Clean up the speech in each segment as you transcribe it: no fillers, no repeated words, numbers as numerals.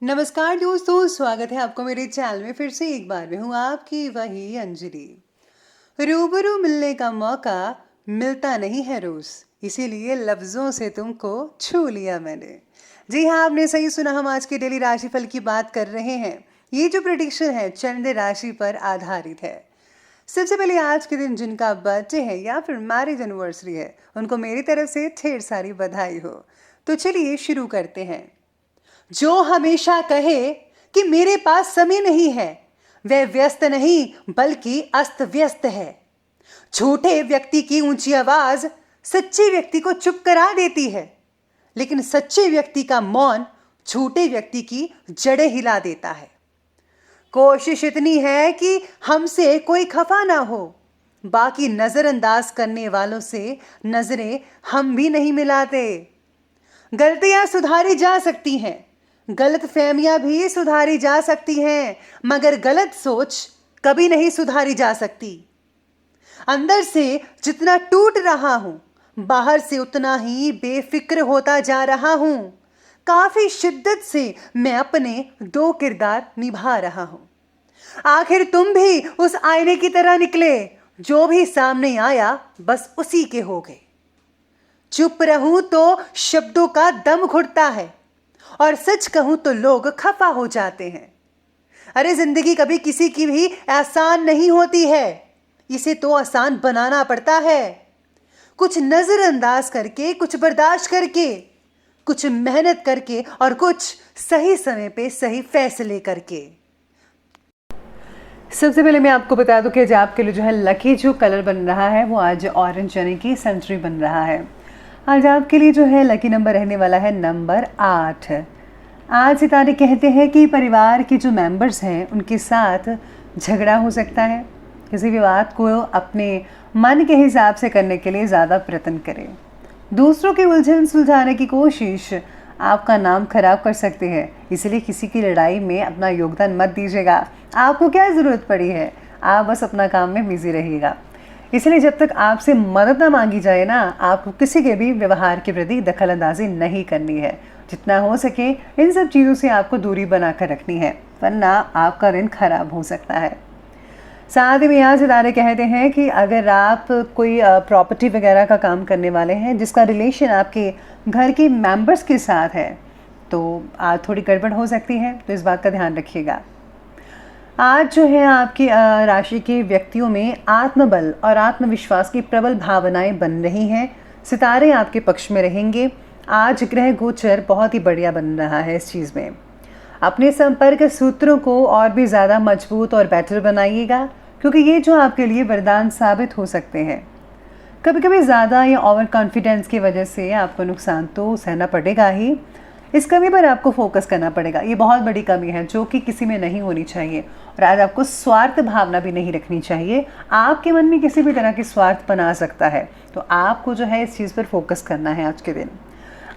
नमस्कार दोस्तों, स्वागत है आपको मेरे चैनल में। फिर से एक बार मैं हूँ आपकी वही अंजलि। रूबरू मिलने का मौका मिलता नहीं है रोज, इसीलिए लफ्जों से तुमको छू लिया मैंने। जी हाँ, आपने सही सुना। हम आज के डेली राशिफल की बात कर रहे हैं। ये जो प्रेडिक्शन है चंद्र राशि पर आधारित है। सबसे पहले आज के दिन जिनका बर्थडे है या फिर मैरिज एनिवर्सरी है, उनको मेरी तरफ से ढेर सारी बधाई हो। तो चलिए शुरू करते हैं। जो हमेशा कहे कि मेरे पास समय नहीं है, वह व्यस्त नहीं बल्कि अस्त व्यस्त है। झूठे व्यक्ति की ऊंची आवाज सच्चे व्यक्ति को चुप करा देती है, लेकिन सच्चे व्यक्ति का मौन झूठे व्यक्ति की जड़ें हिला देता है। कोशिश इतनी है कि हमसे कोई खफा ना हो, बाकी नजरअंदाज करने वालों से नजरें हम भी नहीं मिलाते। गलतियां सुधारी जा सकती हैं, गलत फहमियां भी सुधारी जा सकती हैं, मगर गलत सोच कभी नहीं सुधारी जा सकती। अंदर से जितना टूट रहा हूं, बाहर से उतना ही बेफिक्र होता जा रहा हूं। काफी शिद्दत से मैं अपने दो किरदार निभा रहा हूं। आखिर तुम भी उस आईने की तरह निकले, जो भी सामने आया बस उसी के हो गए। चुप रहूं तो शब्दों का दम घुटता है, और सच कहूं तो लोग खफा हो जाते हैं। अरे जिंदगी कभी किसी की भी आसान नहीं होती है, इसे तो आसान बनाना पड़ता है। कुछ नजरअंदाज करके, कुछ बर्दाश्त करके, कुछ मेहनत करके और कुछ सही समय पे सही फैसले करके। सबसे पहले मैं आपको बता दूं कि आज आपके लिए जो है लकी जो कलर बन रहा है वो आज ऑरेंज यानी कि संतरी बन रहा है। आज आपके लिए जो है लकी नंबर रहने वाला है नंबर 8। आज सितारे कहते हैं कि परिवार के जो मेंबर्स हैं उनके साथ झगड़ा हो सकता है। किसी भी बात को अपने मन के हिसाब से करने के लिए ज़्यादा प्रयत्न करें। दूसरों की उलझन सुलझाने की कोशिश आपका नाम खराब कर सकती है, इसलिए किसी की लड़ाई में अपना योगदान मत दीजिएगा। आपको क्या ज़रूरत पड़ी है, आप बस अपना काम में बिजी रहिएगा। इसलिए जब तक आपसे मदद ना मांगी जाए ना, आपको किसी के भी व्यवहार के प्रति दखल अंदाजी नहीं करनी है। जितना हो सके इन सब चीज़ों से आपको दूरी बनाकर रखनी है, वरना आपका दिन खराब हो सकता है। साथ ही में यहाँ सितारे कहते हैं कि अगर आप कोई प्रॉपर्टी वगैरह का काम करने वाले हैं जिसका रिलेशन आपके घर के मेंबर्स के साथ है, तो आज थोड़ी गड़बड़ हो सकती है, तो इस बात का ध्यान रखिएगा। आज जो है आपकी राशि के व्यक्तियों में आत्मबल और आत्मविश्वास की प्रबल भावनाएं बन रही हैं। सितारे आपके पक्ष में रहेंगे। आज ग्रह गोचर बहुत ही बढ़िया बन रहा है इस चीज़ में। अपने संपर्क सूत्रों को और भी ज़्यादा मजबूत और बेटर बनाइएगा, क्योंकि ये जो आपके लिए वरदान साबित हो सकते हैं। कभी कभी ज़्यादा या ओवर कॉन्फिडेंस की वजह से आपको नुकसान तो सहना पड़ेगा ही। इस कमी पर आपको फोकस करना पड़ेगा। ये बहुत बड़ी कमी है जो कि किसी में नहीं होनी चाहिए। और आज आपको स्वार्थ भावना भी नहीं रखनी चाहिए। आपके मन में किसी भी तरह की स्वार्थ बना सकता है, तो आपको जो है इस चीज़ पर फोकस करना है आज के दिन।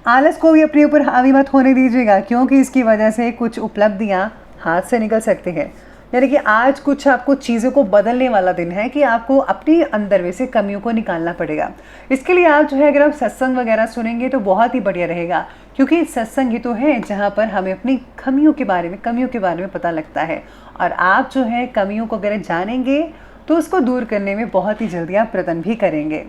आलस को भी अपने ऊपर हावी मत होने दीजिएगा, क्योंकि इसकी वजह से कुछ उपलब्धियां हाथ से निकल सकती हैं। यानी कि आज कुछ आपको चीज़ों को बदलने वाला दिन है कि आपको अपने अंदर में से कमियों को निकालना पड़ेगा। इसके लिए आप जो है अगर आप सत्संग वगैरह सुनेंगे तो बहुत ही बढ़िया रहेगा, क्योंकि सत्संग ही तो है जहाँ पर हमें अपनी कमियों के बारे में पता लगता है। और आप जो है कमियों को अगर जानेंगे तो उसको दूर करने में बहुत ही जल्दी आप प्रयत्न भी करेंगे।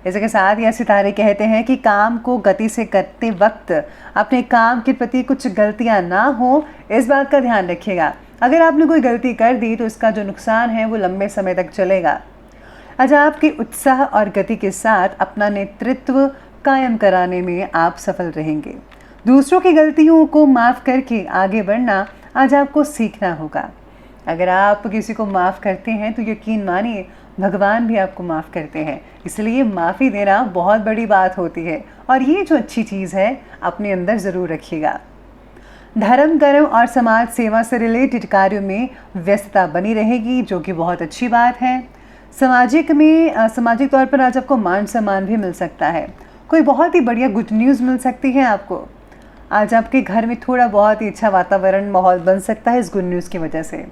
इसके साथ यह सितारे कहते हैं कि काम को गति से करते वक्त अपने काम के प्रति कुछ गलतियां ना हो, इस बात का ध्यान रखिएगा। अगर आपने कोई गलती कर दी तो इसका जो नुकसान है वो लंबे समय तक चलेगा। आज आपके उत्साह और गति के साथ अपना नेतृत्व कायम कराने में आप सफल रहेंगे। दूसरों की गलतियों को माफ़ करके आगे बढ़ना आज आपको सीखना होगा। अगर आप किसी को माफ़ करते हैं तो यकीन मानिए भगवान भी आपको माफ़ करते हैं। इसलिए माफ़ी देना बहुत बड़ी बात होती है, और ये जो अच्छी चीज़ है अपने अंदर ज़रूर रखिएगा। धर्म कर्म और समाज सेवा से रिलेटेड कार्यों में व्यस्तता बनी रहेगी, जो कि बहुत अच्छी बात है। सामाजिक तौर पर आज आपको मान सम्मान भी मिल सकता है। कोई बहुत ही बढ़िया गुड न्यूज़ मिल सकती है आपको। आज आपके घर में थोड़ा बहुत ही अच्छा वातावरण माहौल बन सकता है इस गुड न्यूज़ की वजह से।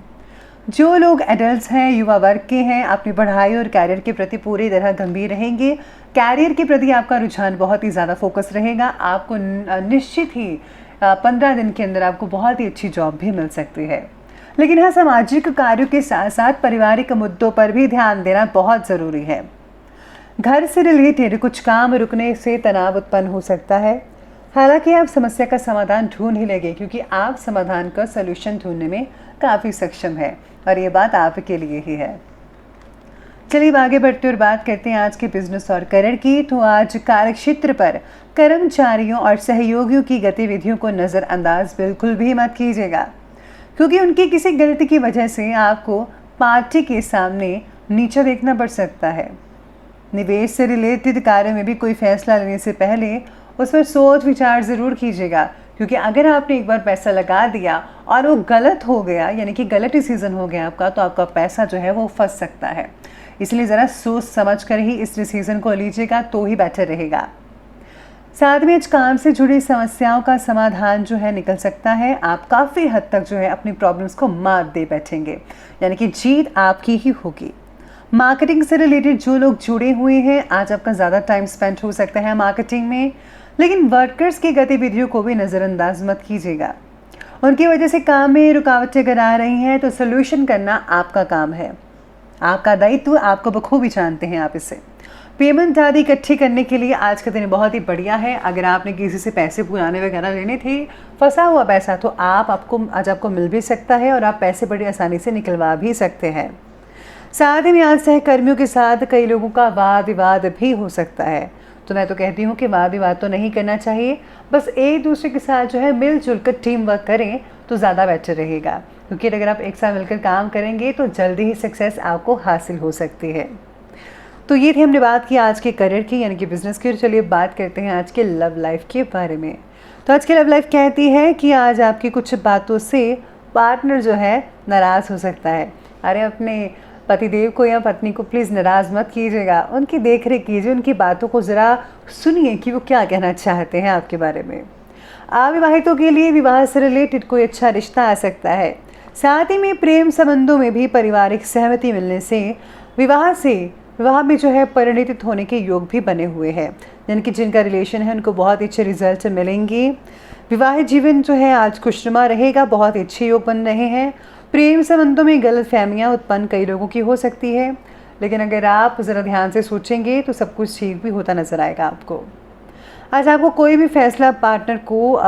जो लोग एडल्ट्स हैं, युवा वर्ग के हैं, अपनी पढ़ाई और कैरियर के प्रति पूरी तरह गंभीर रहेंगे। कैरियर के प्रति आपका रुझान बहुत ही ज़्यादा फोकस रहेगा। आपको निश्चित ही 15 दिन के अंदर आपको बहुत ही अच्छी जॉब भी मिल सकती है। लेकिन हाँ, सामाजिक कार्यों के साथ साथ पारिवारिक मुद्दों पर भी ध्यान देना बहुत ज़रूरी है। घर से रिलेटेड कुछ काम रुकने से तनाव उत्पन्न हो सकता है। हालांकि आप समस्या का समाधान ढूंढ ही लेंगे, क्योंकि आप समाधान का सलूशन ढूंढने में काफ़ी सक्षम है और ये बात आपके लिए ही है। चलिए अब आगे बढ़ते और बात करते हैं आज के बिजनेस और करियर की। तो आज कार्यक्षेत्र पर कर्मचारियों और सहयोगियों की गतिविधियों को नज़रअंदाज बिल्कुल भी मत कीजिएगा, क्योंकि उनकी किसी गलती की वजह से आपको पार्टी के सामने नीचा देखना पड़ सकता है। निवेश से रिलेटेड कार्यों में भी कोई फैसला लेने से पहले उस पर सोच विचार ज़रूर कीजिएगा, क्योंकि अगर आपने एक बार पैसा लगा दिया और वो गलत हो गया, यानी कि गलत डिसीज़न हो गया आपका, तो आपका पैसा जो है वो फंस सकता है। इसलिए ज़रा सोच समझ कर ही इस डिसीज़न को लीजिएगा तो ही बेटर रहेगा। साथ में आज काम से जुड़ी समस्याओं का समाधान जो है निकल सकता है। आप काफ़ी हद तक जो है अपनी प्रॉब्लम्स को मात दे बैठेंगे, यानी कि जीत आपकी ही होगी। मार्केटिंग से रिलेटेड जो लोग जुड़े हुए हैं, आज आपका ज़्यादा टाइम स्पेंड हो सकता है मार्केटिंग में, लेकिन वर्कर्स की गतिविधियों को भी नज़रअंदाज मत कीजिएगा। उनकी वजह से काम में रुकावटें अगर आ रही हैं तो सोल्यूशन करना आपका काम है, आपका दायित्व, आपको बखूबी जानते हैं आप इसे। पेमेंट आदि इकट्ठी करने के लिए आज का दिन बहुत ही बढ़िया है। अगर आपने किसी से पैसे पुराने वगैरह लेने थे, फंसा हुआ पैसा, तो आज आपको मिल भी सकता है और आप पैसे बड़ी आसानी से निकलवा भी सकते हैं। साथ ही में आज सहकर्मियों के साथ कई लोगों का वाद विवाद भी हो सकता है, तो मैं तो कहती हूँ कि वाद विवाद तो नहीं करना चाहिए। बस एक दूसरे के साथ जो है मिलजुल कर टीम वर्क करें तो ज़्यादा बेटर रहेगा, क्योंकि अगर आप एक साथ मिलकर काम करेंगे तो जल्दी ही सक्सेस आपको हासिल हो सकती है। तो ये थी हमने बात की आज के करियर की, यानी कि बिजनेस की। चलिए बात करते हैं आज के लव लाइफ के बारे में। तो आज की लव लाइफ कहती है कि आज आपकी कुछ बातों से पार्टनर जो है नाराज़ हो सकता है। अरे अपने पतिदेव को या पत्नी को प्लीज़ नाराज़ मत कीजिएगा, उनकी देख रेख कीजिए, उनकी बातों को ज़रा सुनिए कि वो क्या कहना चाहते हैं आपके बारे में। अविवाहितों के लिए विवाह से रिलेटेड कोई अच्छा रिश्ता आ सकता है। साथ ही में प्रेम संबंधों में भी पारिवारिक सहमति मिलने से विवाह में जो है परिणित होने के योग भी बने हुए हैं, यानी कि जिनका रिलेशन है उनको बहुत अच्छे रिजल्ट मिलेंगे। विवाहित जीवन जो है आज खुशनुमा रहेगा, बहुत अच्छे योग बन रहे हैं। प्रेम संबंधों में गलतफहमियां उत्पन्न कई लोगों की हो सकती है, लेकिन अगर आप ज़रा ध्यान से सोचेंगे तो सब कुछ ठीक भी होता नज़र आएगा आपको। आज आपको कोई भी फैसला पार्टनर को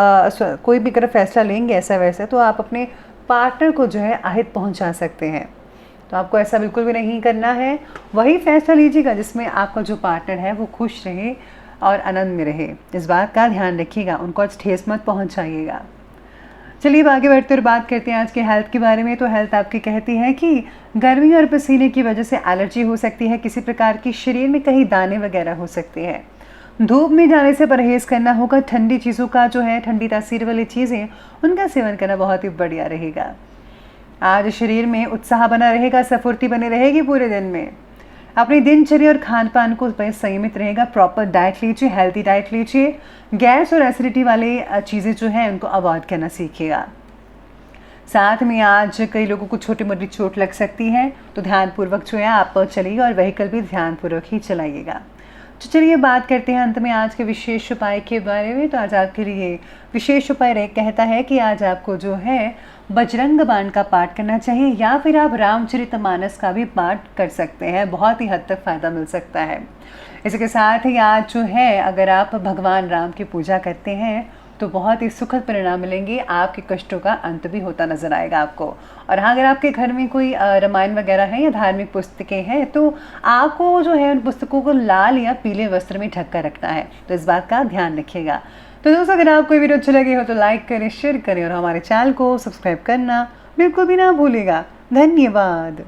कोई भी अगर फैसला लेंगे ऐसा वैसा, तो आप अपने पार्टनर को जो है आहत पहुंचा सकते हैं। तो आपको ऐसा बिल्कुल भी नहीं करना है। वही फैसला लीजिएगा जिसमें आपका जो पार्टनर है वो खुश रहे और आनंद में रहे। इस बात का ध्यान रखिएगा, उनको आज ठेस मत पहुंचाइएगा। चलिए अब आगे बढ़ते और बात करते हैं आज के हेल्थ के बारे में। तो हेल्थ आपकी कहती है कि गर्मी और पसीने की वजह से एलर्जी हो सकती है, किसी प्रकार की शरीर में कहीं दाने वगैरह हो सकते हैं। धूप में जाने से परहेज़ करना होगा। ठंडी चीज़ों का जो है, ठंडी तासीर वाली चीज़ें, उनका सेवन करना बहुत ही बढ़िया रहेगा। आज शरीर में उत्साह बना रहेगा, स्फूर्ति बनी रहेगी पूरे दिन में। अपनी दिनचर्या और खान पान को संयमित रहेगा। प्रॉपर डाइट लीजिए, हेल्दी डाइट लीजिए। गैस और एसिडिटी वाली चीज़ें जो हैं उनको अवॉइड करना सीखिएगा। साथ में आज कई लोगों को छोटी मोटी चोट लग सकती है, तो ध्यानपूर्वक जो है आप चलिए और व्हीकल भी ध्यानपूर्वक ही चलाइएगा। तो चलिए बात करते हैं अंत में आज के विशेष उपाय के बारे में। तो आज आपके लिए विशेष उपाय कहता है कि आज आपको जो है बजरंग बाण का पाठ करना चाहिए, या फिर आप रामचरितमानस का भी पाठ कर सकते हैं, बहुत ही हद तक फ़ायदा मिल सकता है। इसके साथ ही आज जो है अगर आप भगवान राम की पूजा करते हैं तो बहुत ही सुखद परिणाम मिलेंगे, आपके कष्टों का अंत भी होता नजर आएगा आपको। और हाँ, अगर आपके घर में कोई रामायण वगैरह है या धार्मिक पुस्तकें हैं तो आपको जो है उन पुस्तकों को लाल या पीले वस्त्र में ढक कर रखना है, तो इस बात का ध्यान रखिएगा। तो दोस्तों, अगर आपको वीडियो अच्छी लगी हो तो लाइक करें, शेयर करें और हमारे चैनल को सब्सक्राइब करना बिल्कुल भी ना भूलिएगा। धन्यवाद।